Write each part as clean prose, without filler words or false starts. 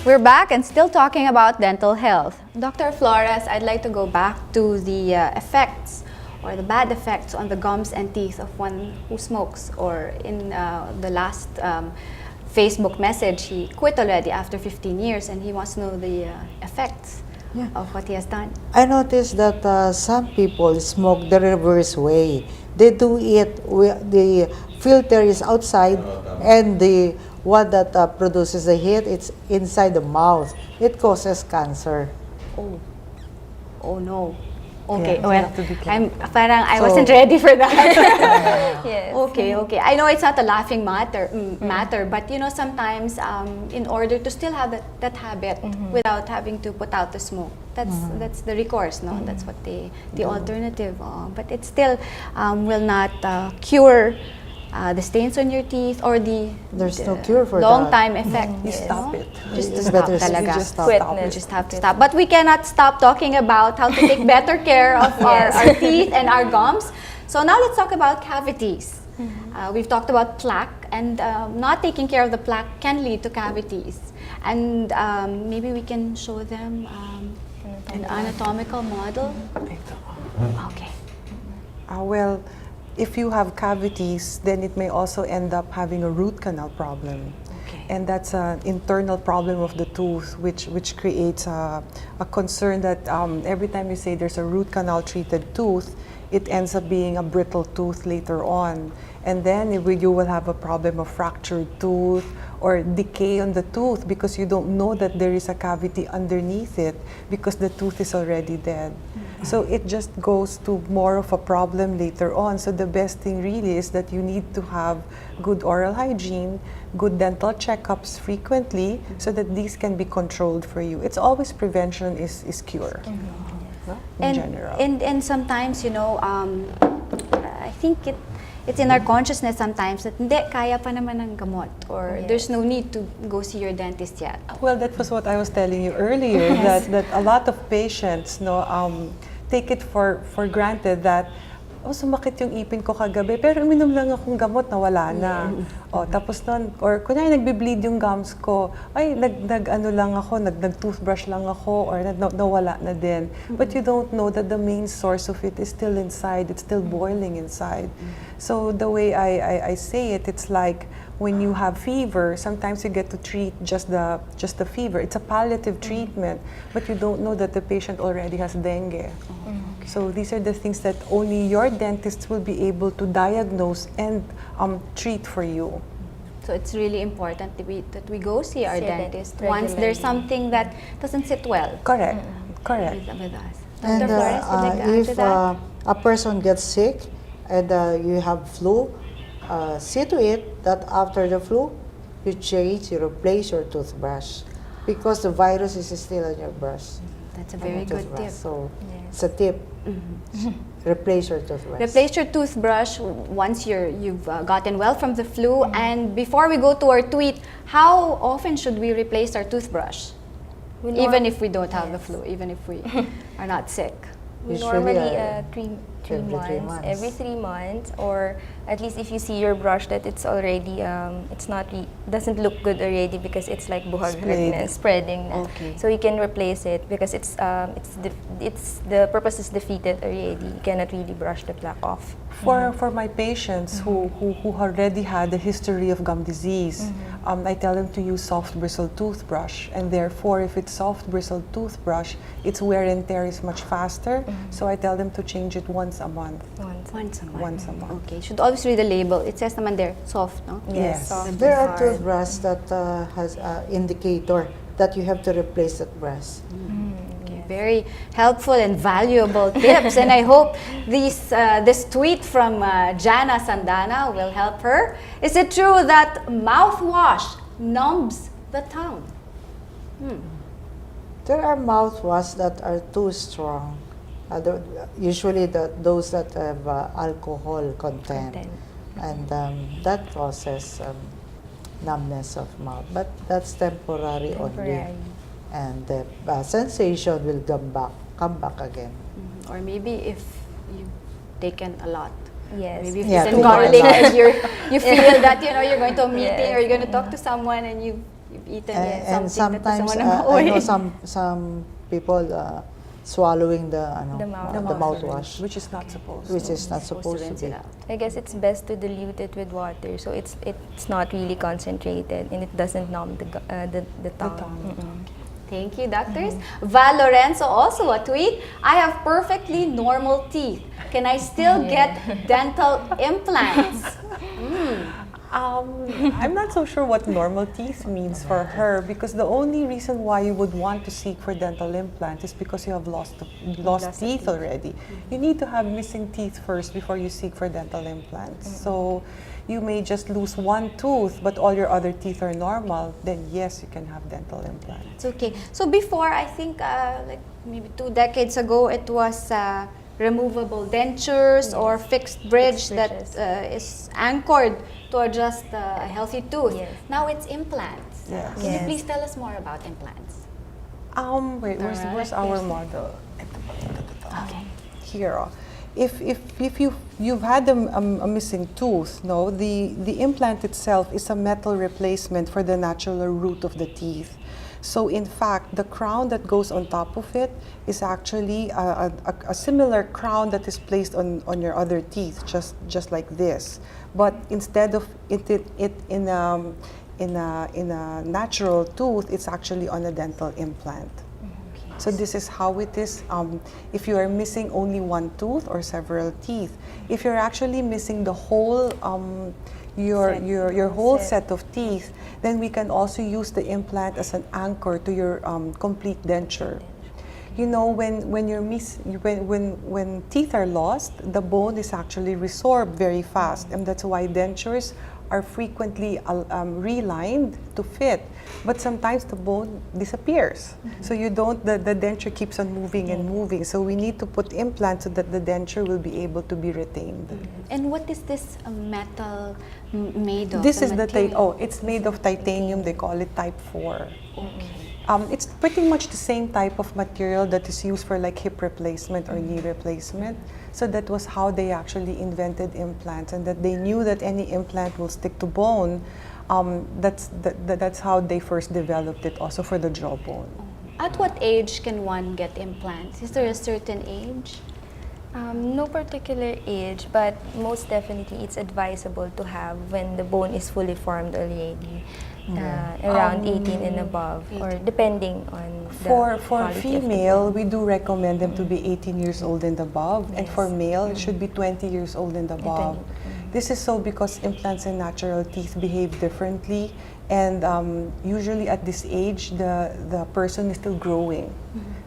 We're back and still talking about dental health. Dr. Flores, I'd like to go back to the effects or the bad effects on the gums and teeth of one who smokes. Or in the last Facebook message, he quit already after 15 years and he wants to know the effects of what he has done. I noticed that some people smoke the reverse way. They do it, the filter is outside and the one that produces the heat, it's inside the mouth. It causes cancer. Oh no. Okay, Yeah, well, I So- wasn't ready for that. Yes. Okay. I know it's not a laughing matter, but you know, sometimes in order to still have that habit without having to put out the smoke, that's the recourse, no? That's what the alternative. But it still will not cure the stains on your teeth or There's no cure for long that. time effect. You no? stop it. Just to It's stop better talaga. you just stop. Quitness. We just have to stop. But we cannot stop talking about how to take better care of our teeth and our gums. So now let's talk about cavities. We've talked about plaque, and not taking care of the plaque can lead to cavities. And maybe we can show them an anatomical model. Okay. Well, if you have cavities, then it may also end up having a root canal problem. Okay. And that's an internal problem of the tooth, which creates a concern that every time you say there's a root canal treated tooth, it ends up being a brittle tooth later on. And then you will have a problem of fractured tooth or decay on the tooth because you don't know that there is a cavity underneath it because the tooth is already dead. So it just goes to more of a problem later on. So the best thing really is that you need to have good oral hygiene, good dental checkups frequently so that these can be controlled for you. It's always prevention is cure, no? In general. And sometimes, you know, I think it's in our consciousness sometimes that hindi, kaya pa naman ng gamot, or there's no need to go see your dentist yet. Well, that was what I was telling you earlier, that a lot of patients take it for granted that, sumakit yung ipin ko kagabi, pero uminom lang akong gamot na wala na. Tapos nun, or kunyari nagbe-bleed yung gums ko, nag-toothbrush lang ako, or nawala na din. But you don't know that the main source of it is still inside, it's still boiling inside. So the way I say it, it's like when you have fever, sometimes you get to treat just the fever. It's a palliative treatment, but you don't know that the patient already has dengue. So these are the things that only your dentist will be able to diagnose and treat for you. So it's really important that we go see our See your dentist dentist once there's regularly. something that doesn't sit well Correct. Correct. with us. And Dr. Flores, would you like to add to if that? a person gets sick and you have flu, see to it that after the flu, you replace your toothbrush because the virus is still on your brush. That's a very good Toothbrush. tip. So it's a tip. Replace your toothbrush. Replace your toothbrush once you've gotten well from the flu. And before we go to our tweet, how often should we replace our toothbrush? Even if we don't have the flu, even if we are not sick. Usually, Normally, three months, every 3 months, or at least if you see your brush that it's already, doesn't look good already because it's like buhag redness, spreading na. Okay. So you can replace it because the purpose is defeated already. You cannot really brush the plaque off. For my patients who already had a history of gum disease, I tell them to use soft bristled toothbrush, and therefore if it's soft bristled toothbrush, its wear and tear is much faster. So I tell them to change it once a month. Once a month. Once a month. Okay. Should always read the label. It says naman there, soft, no? Yes. soft There and are hard. toothbrushes that has an indicator that you have to replace that brush. Okay, very helpful and valuable tips, and I hope this tweet from Jana Sandana will help her. Is it true that mouthwash numbs the tongue? There are mouthwash that are too strong. Usually those that have alcohol content. And that causes numbness of mouth. But that's temporary only. And the sensation will come back again. Or maybe if you've taken a lot. Yes. Maybe if Yeah, you've too garlic much. and you feel that you're going to a meeting or you're going to talk to someone and you've eaten And something that doesn't sometimes want to go I away. know some people swallowing the mouthwash, which is not supposed which to. is not supposed to rinse be. it out. I guess it's best to dilute it with water, so it's not really concentrated and it doesn't numb the tongue. tongue. Thank you, doctors. Val Lorenzo, also a tweet. I have perfectly normal teeth. Can I still get dental implants? I'm not so sure what normal teeth means for her, because the only reason why you would want to seek for dental implant is because you have lost teeth already. You need to have missing teeth first before you seek for dental implants. So you may just lose one tooth, but all your other teeth are normal, then yes, you can have dental implants. It's okay. So before, I think like maybe 2 decades ago, it was removable dentures or fixed bridge that is anchored to adjust a healthy tooth. Yes. Now it's implants. Yes. Can you Yes. please tell us more about implants? Wait, where's our model? Okay. Here. If you've had a missing tooth, no, the implant itself is a metal replacement for the natural root of the teeth. So in fact, the crown that goes on top of it is actually a similar crown that is placed on your other teeth, just like this. But instead of it in a natural tooth, it's actually on a dental implant. So this is how it is if you are missing only one tooth or several teeth. If you're actually missing the whole your whole set of teeth, then we can also use the implant as an anchor to your complete denture. You know, when teeth are lost, the bone is actually resorbed very fast, and that's why dentures are frequently relined to fit, but sometimes the bone disappears. So you don't, the denture keeps on moving and moving. So we need to put implants so that the denture will be able to be retained. And what is this metal made of? This is material? it's made of titanium. They call it type 4. Okay. It's pretty much the same type of material that is used for like hip replacement or knee replacement. So that was how they actually invented implants, and that they knew that any implant will stick to bone. That's how they first developed it also for the jawbone. At what age can one get implants? Is there a certain age? No particular age, but most definitely it's advisable to have when the bone is fully formed already. Around 18 and above, or depending on the For quality of the female, bone. we do recommend them to be 18 years old and above, and for male, it should be 20 years old and above. This is so because implants and natural teeth behave differently, and usually at this age, the person is still growing.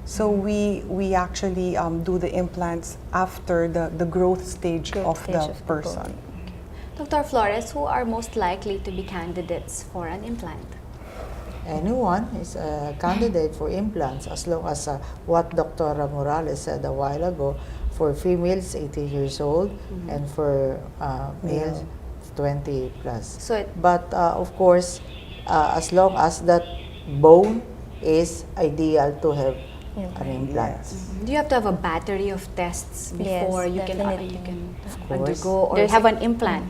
So we actually do the implants after the growth stage of the person. Dr. Flores, who are most likely to be candidates for an implant? Anyone is a candidate for implants as long as what Dr. Morales said a while ago, for females 18 years old and for males 20 plus. So But of course, as long as that bone is ideal to have an implant. do you have to have a battery of tests before Yes, you can definitely. undergo or There's have a- an implant?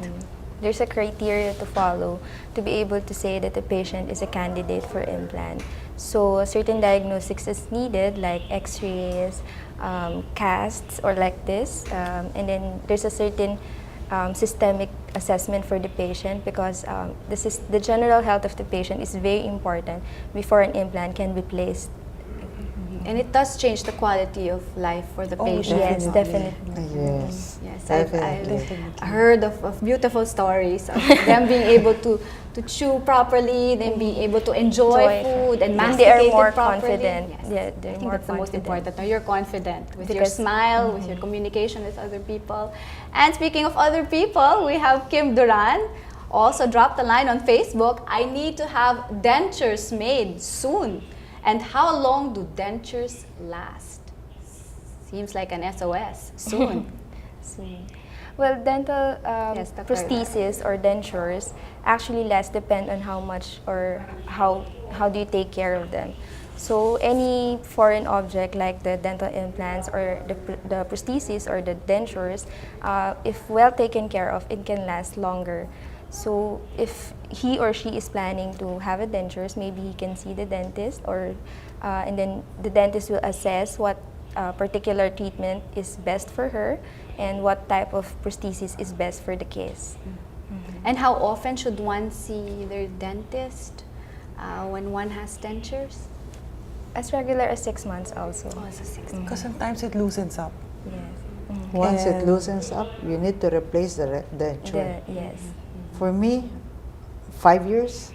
There's a criteria to follow to be able to say that the patient is a candidate for implant. So certain diagnostics is needed, like x-rays, casts, or like this. And then there's a certain systemic assessment for the patient, because the general health of the patient is very important before an implant can be placed. And it does change the quality of life for the patient. Yes, definitely. Yes. Yes, Definitely. I've heard of beautiful stories of them being able to chew properly, them being able to enjoy food and And masticate they are it more properly. confident. Yes. Yeah, they're I think more that's the most confident. important. You're confident with your Because- smile, with your communication with other people. And speaking of other people, we have Kim Duran. Also dropped a line on Facebook, I need to have dentures made soon. And how long do dentures last? Seems like an SOS. Soon. Well, dental Yes, Dr. prosthesis or dentures actually last depend on how much or how do you take care of them. So any foreign object like the dental implants or the prosthesis or the dentures, if well taken care of, it can last longer. So if he or she is planning to have a dentures, maybe he can see the dentist, and then the dentist will assess what particular treatment is best for her and what type of prosthesis is best for the case. And how often should one see their dentist when one has dentures? As regular as 6 months also. Oh, so 6 Because sometimes it loosens up. Yes. Once it And- loosens up, you need to replace the denture. Yes. For me, 5 years.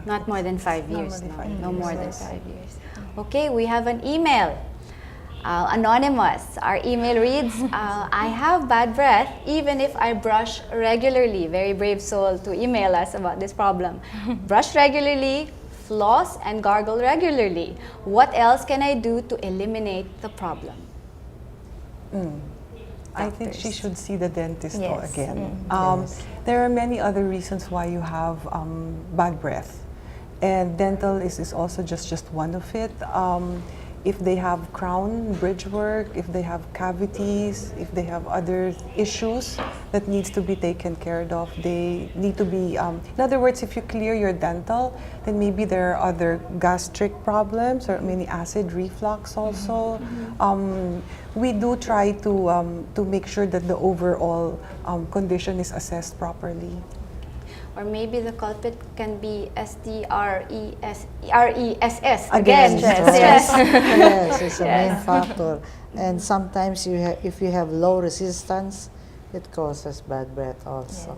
Not more than 5 years. Normally No, 5 no years. more than 5 years. Okay, we have an email. Anonymous. Our email reads, I have bad breath even if I brush regularly. Very brave soul to email us about this problem. Brush regularly, floss, and gargle regularly. What else can I do to eliminate the problem? I think she should see the dentist Yes. again. Yes. There are many other reasons why you have bad breath, and dental is also just one of it. If they have crown bridge work, if they have cavities, if they have other issues that needs to be taken care of, they need to be, in other words, if you clear your dental, then maybe there are other gastric problems or maybe acid reflux also. We do try to make sure that the overall condition is assessed properly. Or maybe the culprit can be STRESS. Again, stress. Yes, it's a main Yes. factor. And sometimes if you have low resistance, it causes bad breath also.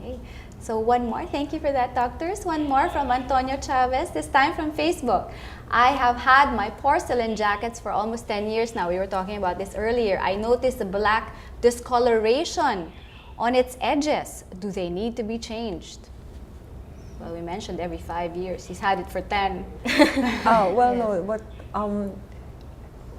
Okay, so one more. Thank you for that, doctors. One more from Antonio Chavez, this time from Facebook. I have had my porcelain jackets for almost 10 years now. We were talking about this earlier. I noticed the black discoloration on its edges. Do they need to be changed? Well, we mentioned every 5 years. He's had it for 10. Oh, well, no, but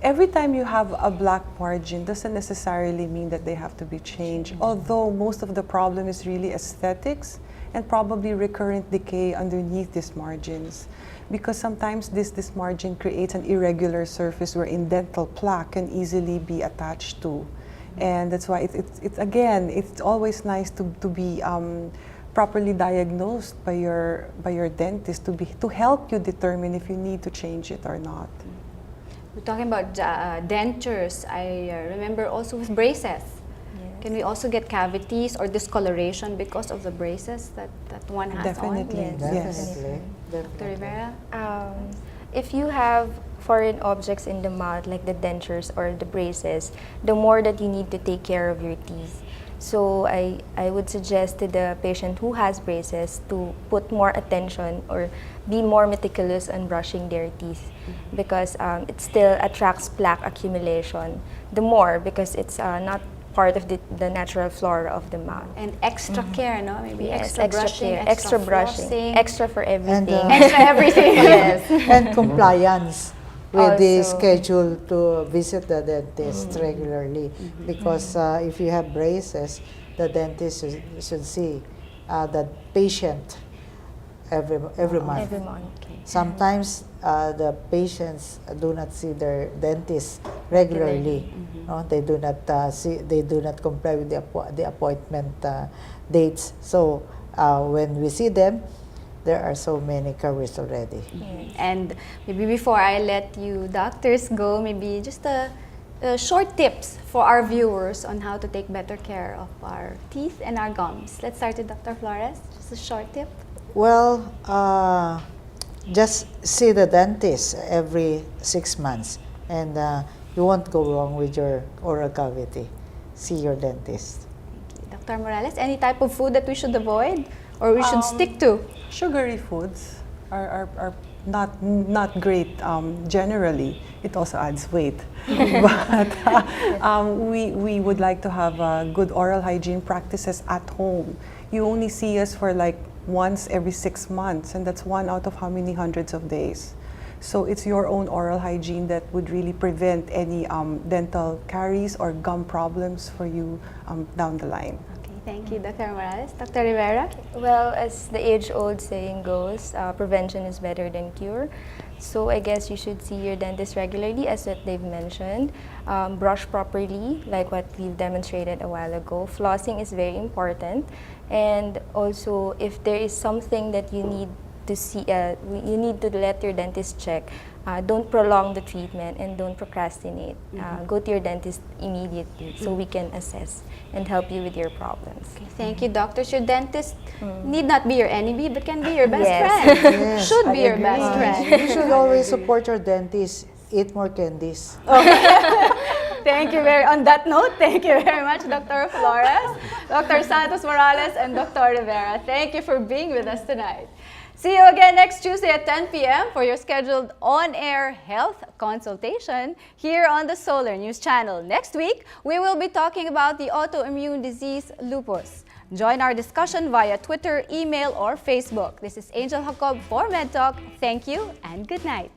every time you have a black margin doesn't necessarily mean that they have to be changed, although most of the problem is really aesthetics and probably recurrent decay underneath these margins. Because sometimes this margin creates an irregular surface wherein dental plaque can easily be attached to. And that's why it's always nice to be properly diagnosed by your dentist to help you determine if you need to change it or not. We're talking about dentures. I remember also with braces. Can we also get cavities or discoloration because of the braces that one has Definitely, on? yes. Definitely. Dr. Rivera? If you have foreign objects in the mouth, like the dentures or the braces, the more that you need to take care of your teeth. So I would suggest to the patient who has braces to put more attention or be more meticulous on brushing their teeth, because it still attracts plaque accumulation the more, because it's not part of the natural flora of the mouth. And extra care, no? Maybe Yes, extra brushing, care, extra brushing, flossing, extra for everything. extra everything. Yes. And compliance with the Also. schedule to visit the dentist regularly. Because if you have braces, the dentist should see the patient every month. Every month. Sometimes the patients do not see their dentist regularly. No, they do not They do not comply with the appointment dates. So when we see them, there are so many caries already. And maybe before I let you doctors go, maybe just a short tips for our viewers on how to take better care of our teeth and our gums. Let's start with Dr. Flores. Just a short tip. Well, just see the dentist every 6 months, and you won't go wrong with your oral cavity. See your dentist. Dr. Morales, any type of food that we should avoid or we should stick to? Sugary foods are not great generally. It also adds weight. But we would like to have good oral hygiene practices at home. You only see us for like once every 6 months, and that's 1 out of how many hundreds of days. So it's your own oral hygiene that would really prevent any dental caries or gum problems for you down the line. Okay, thank you, Dr. Morales. Dr. Rivera? Well, as the age-old saying goes, prevention is better than cure. So I guess you should see your dentist regularly, as what they've mentioned. Brush properly, like what we've demonstrated a while ago. Flossing is very important. And also, if there is something that you need to see, you need to let your dentist check. Don't prolong the treatment and don't procrastinate. Go to your dentist immediately so we can assess and help you with your problems. Okay, thank you, doctors. Your dentist need not be your enemy, but can be your best Yes. friend. Yes, Should I be your agree. best friend. You should always support your dentist. Eat more candies. Thank you on that note, thank you very much, Dr. Flores, Dr. Santos Morales, and Dr. Rivera. Thank you for being with us tonight. See you again next Tuesday at 10 p.m. for your scheduled on-air health consultation here on the Solar News Channel. Next week, we will be talking about the autoimmune disease lupus. Join our discussion via Twitter, email, or Facebook. This is Angel Jacob for MedTalk. Thank you and good night.